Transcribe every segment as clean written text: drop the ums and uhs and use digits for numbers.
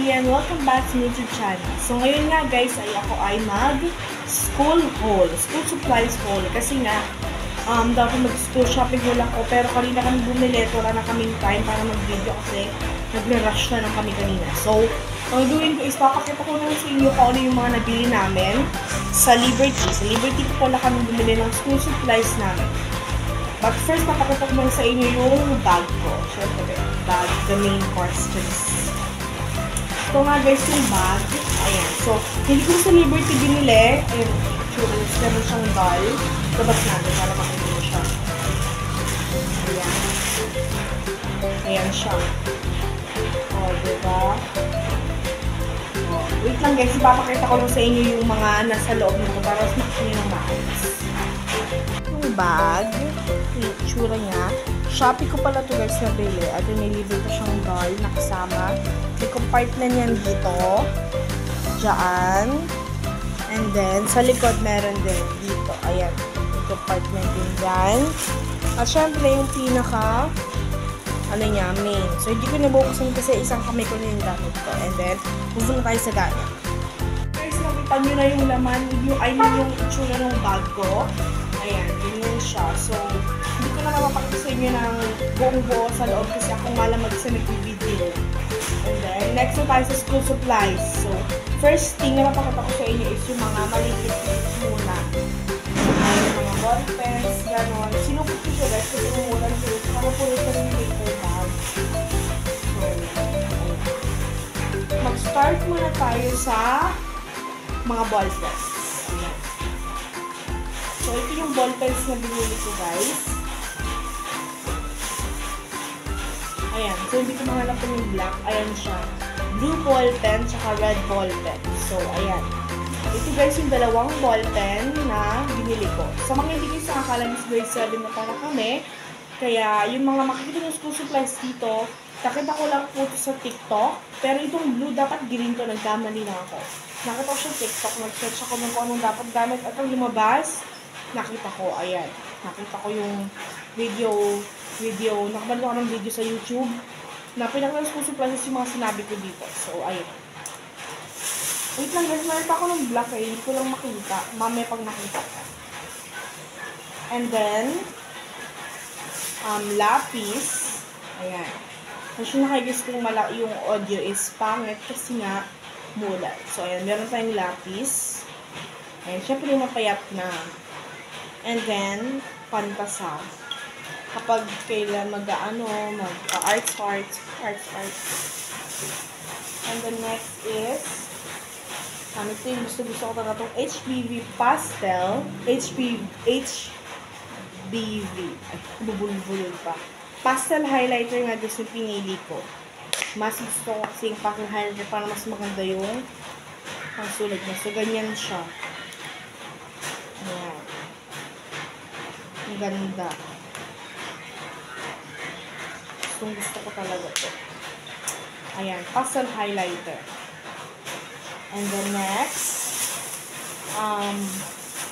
pamilya, and welcome back to YouTube channel. So ngayon nga guys ako ay mag-school haul, school supplies haul. Kasi nga, dapat mag-school shopping haul ako. Pero kanina kami bumili, wala na kaming time para mag-video kasi nag-rush na lang kami kanina. So, ang gawin ko is papakita ko lang sa inyo kung ano yung mga nabili namin sa Liberty. Sa Liberty ko pala kami bumili ng school supplies namin. But first, papakita ko lang sa inyo yung bag ko. Siyempre, bag, the main questions. Ito nga guys, yung bag. Ayan. So, hindi ko sa Liberty binili. Ayan, churros. Meron siyang doll. Labas natin para makita mo siya. Ayan. Ayan siya. O, diba? O, wait lang guys, ipapakita ko lang sa inyo yung mga nasa loob nito para mas makita nyo ng maayos. Yung bag, yung tsura niya. Shopee ko pala ito guys nabili. At may libre ko siyang doll na kasama. May compartment yan dito. Diyan. And then, sa likod meron din dito. Ayan. May compartment din dyan. At syempre, yung pinaka ano niya, main. So, hindi ko nabukusin kasi isang kamay ko na yung gamit ko. And then, move na tayo sa gamit. Guys, nakita nyo na yung laman. Yung itsura ng bag ko. Ayan, ganyan siya. So, hindi ko na mapapakita sa inyo ng buong-buo sa loob kasi akong malamag sa nag-video. And then, next na tayo sa school supplies. So, first thing na mapakita ko sa inyo is yung mga maliit muna. Yung mga ball pens, gano'n. Sinupit ko siya guys kasi umulan siya. Saka po rin sa yung paper bag. So, mag-start muna tayo sa mga ball pens. So, ito yung ball pens na binili ko, guys. Ayan. So, hindi ko mahanap yung black. Ayan siya. Blue ball pen, tsaka red ball pen. So, ayan. Ito, guys, yung dalawang ball pen na binili ko. Sa mga hindi guys nakakala, Miss grade 7 na para kami. Kaya, yung mga makikita ng school supplies dito, nakita ko lang po sa TikTok. Pero itong blue, dapat green to. Nagkamali na ako. Nakita ko siya TikTok. Nag-search ako ng kung anong dapat gamit. At ang lumabas, nakita ko, ayan. Nakita ko yung nakabalik ako ng video sa YouTube. Na pinakita school supplies yung mga sinabi ko dito. So, ayan. Wait lang guys, meron pa ako ng black eh. Hindi ko lang makita. Mamaya pag nakita ka. And then, lapis. Ayan. Kasi nakikis kong yung audio is pangit kasi nga mulat. So, ayan. Meron tayong lapis. Ayan. Syempre mapayat na. And then, pantasa. Kapag kailan mag-arts. And the next is, ito yung gusto ko talaga itong HBV Pastel. HBV. Ay, bubulol pa. Pastel highlighter nga gusto pinili ko. Mas gusto ko kasi yung pastel highlighter para mas maganda yung pangsulat niya. So, ganyan siya. Ayan. Ang ganda. Gusto ko talaga ito. Ayan, pastel highlighter. And the next,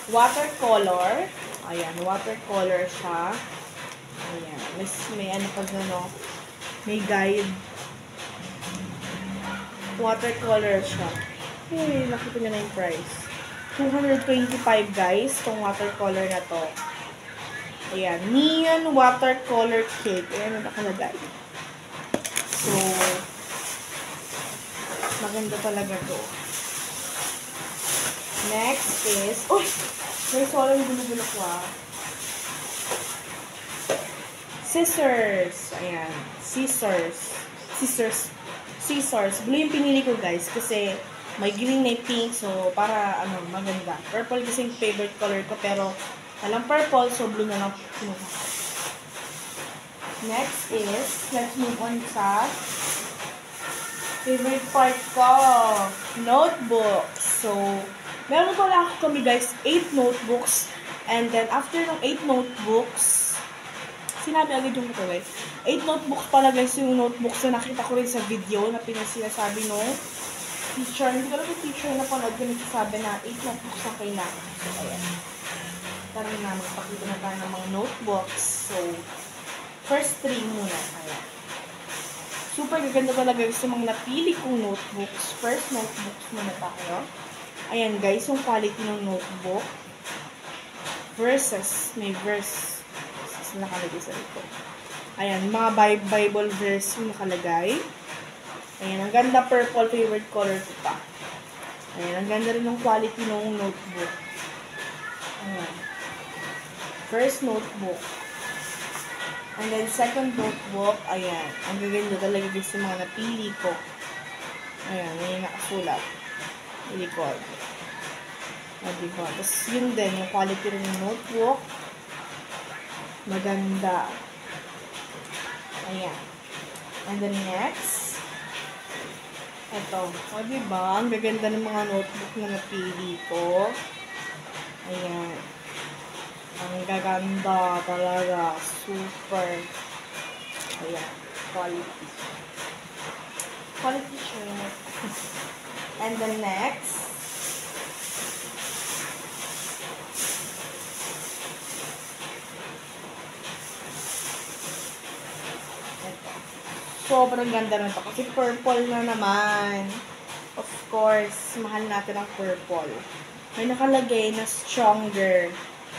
watercolor. Ayan, watercolor siya. Ayan, may ano pa gano, may guide. Watercolor siya. Hey, nakita nyo na yung price. 225 guys, itong watercolor na to. Ayan, neon watercolor kit. Ayan, nakalagay. So, maganda talaga to. Next is, may solang gulo-gulo ko Scissors. Ayan, scissors. Blue yung pinili ko guys kasi may green na pink. So, para maganda. Purple kasi yung favorite color ko pero walang purple, so blue na lang kinuha ko. Next is, let's move on sa favorite part ko, notebooks. So, meron pala kami guys, 8 notebooks. And then, after ng 8 notebooks, sinabi agad yung ito guys. 8 notebooks pala guys, yung notebooks na nakita ko rin sa video na pinasinasabi no teacher. Hindi ko lang yung teacher na panood ko nagsasabi na 8 notebooks na kailangan. So, ayan. Tara na, magpakita na tayo ng mga notebooks. So, first 3 muna. Ayan. Super gaganda talaga sa mga napili kong notebooks. First, notebooks muna tayo. Ayan guys, yung quality ng notebook. Verses. May verse. Verses nakalagay sa ito. Ayan, mga Bible verse yung nakalagay. Ayan, ang ganda, purple, favorite color ko pa. Ayan, ang ganda rin ng quality ng notebook. Ayan. First notebook. And then, second notebook, ayan. Ang gaganda talaga gusto mga napili ko. Ayan, may nakasulat. Likod. Diba? Tapos, yun din, yung quality rin ng notebook. Maganda. Ayan. And then, next. Ito. O, diba? Ang gaganda ng mga notebook na napili ko. Ayan. Ang gaganda talaga. Super. Ayan. Quality. Quality shirt. And then next. Ito. Sobrang ganda na ito. Kasi purple na naman. Of course, mahal natin ang purple. May nakalagay na stronger.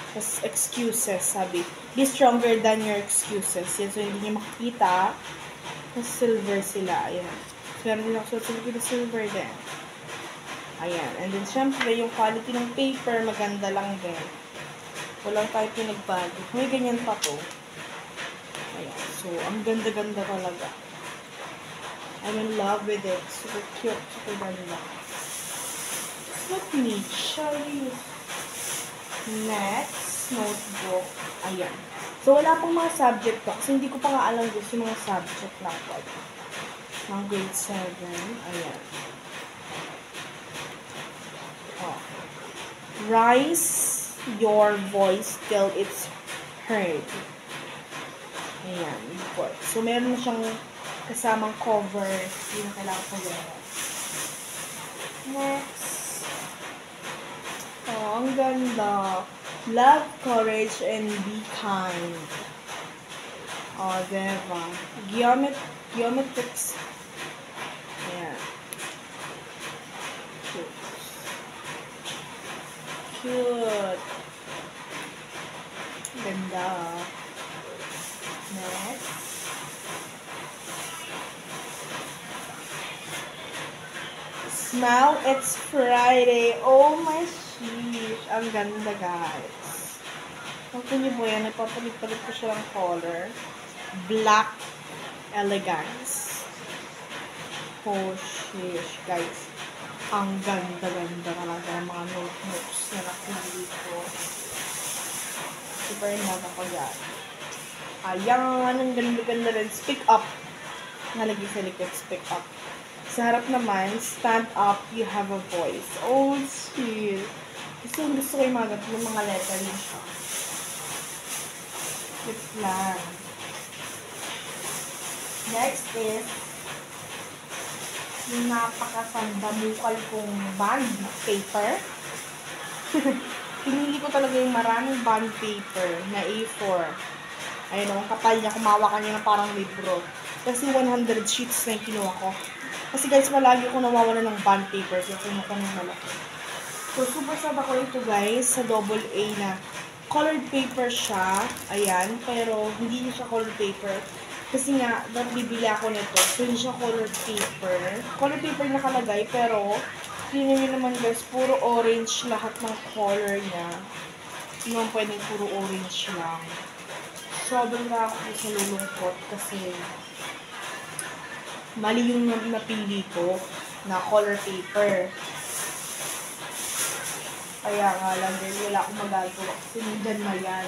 Tapos, excuses, sabi. Be stronger than your excuses. Yan, so, hindi nyo makikita. Tapos, silver sila. Ayan. So, meron din ako sa silver din. Ayan. And then, syempre, yung quality ng paper, maganda lang din. Walang tayo pinagbago. May ganyan pa to. Ayan. So, ang ganda-ganda talaga. I'm in love with it. Super cute. Super ganda. Let me show you. Next, notebook. Ayan. So, wala pong mga subject ko. Kasi hindi ko pa nga alam gusto yung mga subject lang po. Mga grade 7. Ayan. Oh. Rise your voice till it's heard. Ayan. So, meron na siyang kasamang cover. Hindi na kailangan ko yun. Next. Oh, ang ganda. Love, courage, and be kind. Oh, diba? Geometrics. Ayan. Cute. Cute. Ganda. Next. Smile, it's Friday. Oh my sheesh. Ang ganda, guys. Kung niyo po yan, nagpapalit-palit ko siya ng color. Black Elegance. Oh sheesh, guys. Ang ganda-ganda talaga ng mga notebooks na nakuli ko. Super in love ako yan. Ayan, ang ganda-ganda rin. Speak up. Nalagay sa likod, speak up. Sa harap naman, stand up, you have a voice. Oh, shit. Gusto ko yung mga lettering siya. It's lang. Next is, yung napakasandamukal kong bond paper. Pinili ko talaga yung maraming bond paper na A4. Ayun, ang kapal niya, kumawa niya na parang libro. Kasi 100 sheets na yung kinuha ko. Kasi guys, malagi ako nawawala ng bond paper. Kaya kinuha ko ng malaki. So, super sad ako ito guys, sa double A na colored paper siya. Ayan, pero hindi niya siya colored paper. Kasi nga, bibili ako nito. So, hindi siya colored paper. Colored paper nakalagay, pero tingnan niyo naman guys, puro orange lahat ng color niya. Hindi naman pwedeng puro orange lang. Sobrang na ako sa lulungkot kasi mali yung napili ko na color paper. Kaya nga lang din, wala akong magagawa kasi nandyan na yan.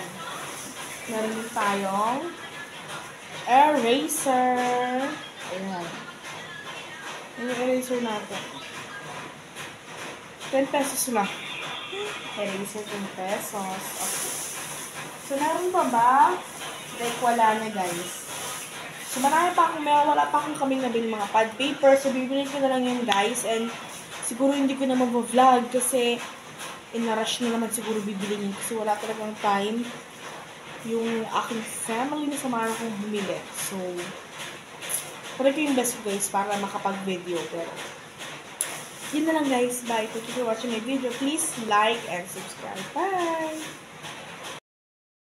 Meron din tayong eraser. Ayan. Yung eraser natin. 10 pesos lang. Eraser 10 pesos. Okay. So, meron pa ba? Like, wala na guys. So, marami pa akong, wala pa akong kaming nabili mga pad paper. So, bibili ko na lang yun guys. And, siguro hindi ko na mag-vlog kasi in-rush na naman siguro bibiliin kasi wala talagang time yung aking family na samahan akong bumili. So, Try ko yung best ko guys para makapag-video. Pero, yun na lang guys. Bye. Thank you for watching my video. Please like and subscribe. Bye!